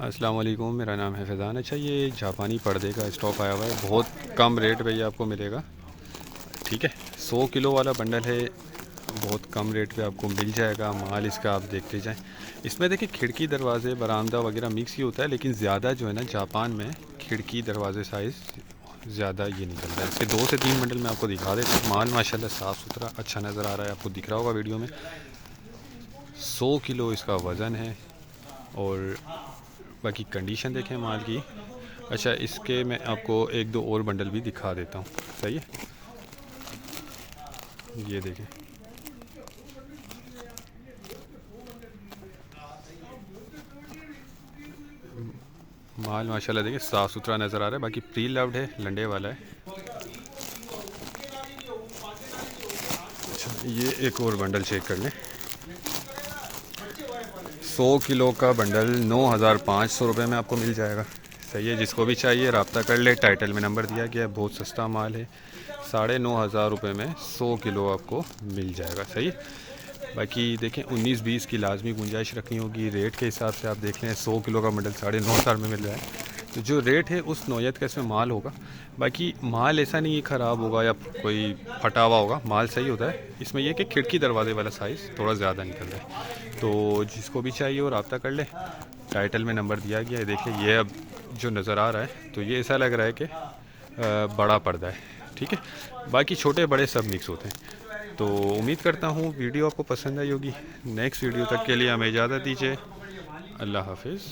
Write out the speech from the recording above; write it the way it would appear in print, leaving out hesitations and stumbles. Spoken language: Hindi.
अस्सलाम वालेकुम, मेरा नाम है फैज़ान। अच्छा, ये जापानी पर्दे का स्टॉक आया हुआ है, बहुत कम रेट पे ये आपको मिलेगा। ठीक है, 100 किलो वाला बंडल है, बहुत कम रेट पे आपको मिल जाएगा। माल इसका आप देखते जाएं। इसमें देखिए खिड़की दरवाजे बरामदा वगैरह मिक्स ही होता है, लेकिन ज़्यादा जो है ना जापान में खिड़की दरवाजे साइज़ ज़्यादा ये निकलता है। इसके 2 से 3 बंडल मैं आपको दिखा देता हूँ। माल माशाल्लाह साफ़ सुथरा अच्छा नज़र आ रहा है, आपको दिख रहा होगा वीडियो में। 100 किलो इसका वज़न है और बाकी कंडीशन देखें माल की। अच्छा, इसके मैं आपको एक दो और बंडल भी दिखा देता हूँ। सही है, ये देखें। माल माशाल्लाह देखिए साफ़ सुथरा नज़र आ रहा है, बाकी प्री लव्ड है, लंडे वाला है। अच्छा, ये एक और बंडल चेक कर लें। 100 किलो का बंडल 9,500 रुपये में आपको मिल जाएगा। सही है, जिसको भी चाहिए रब्ता कर ले। टाइटल में नंबर दिया गया है, बहुत सस्ता माल है। 9,500 रुपये में 100 किलो आपको मिल जाएगा। सही है, बाकी देखें 19-20 की लाजमी गुंजाइश रखनी होगी। रेट के हिसाब से आप देख लें, 100 किलो का बंडल 9,500 में मिल रहा है, तो जो रेट है उस नौयत का इसमें माल होगा। बाकी माल ऐसा नहीं है ख़राब होगा या कोई फटा हुआ होगा, माल सही होता है। इसमें यह कि खिड़की दरवाजे वाला साइज़ थोड़ा ज़्यादा निकल रहा है, तो जिसको भी चाहिए वो रब्ता कर ले। टाइटल में नंबर दिया गया है, देखिए ये अब जो नज़र आ रहा है तो ये ऐसा लग रहा है कि बड़ा पर्दा है। ठीक है, बाकी छोटे बड़े सब मिक्स होते हैं। तो उम्मीद करता हूँ वीडियो आपको पसंद आई होगी। नेक्स्ट वीडियो तक के लिए हमें इजाज़त दीजिए। अल्लाह हाफिज़।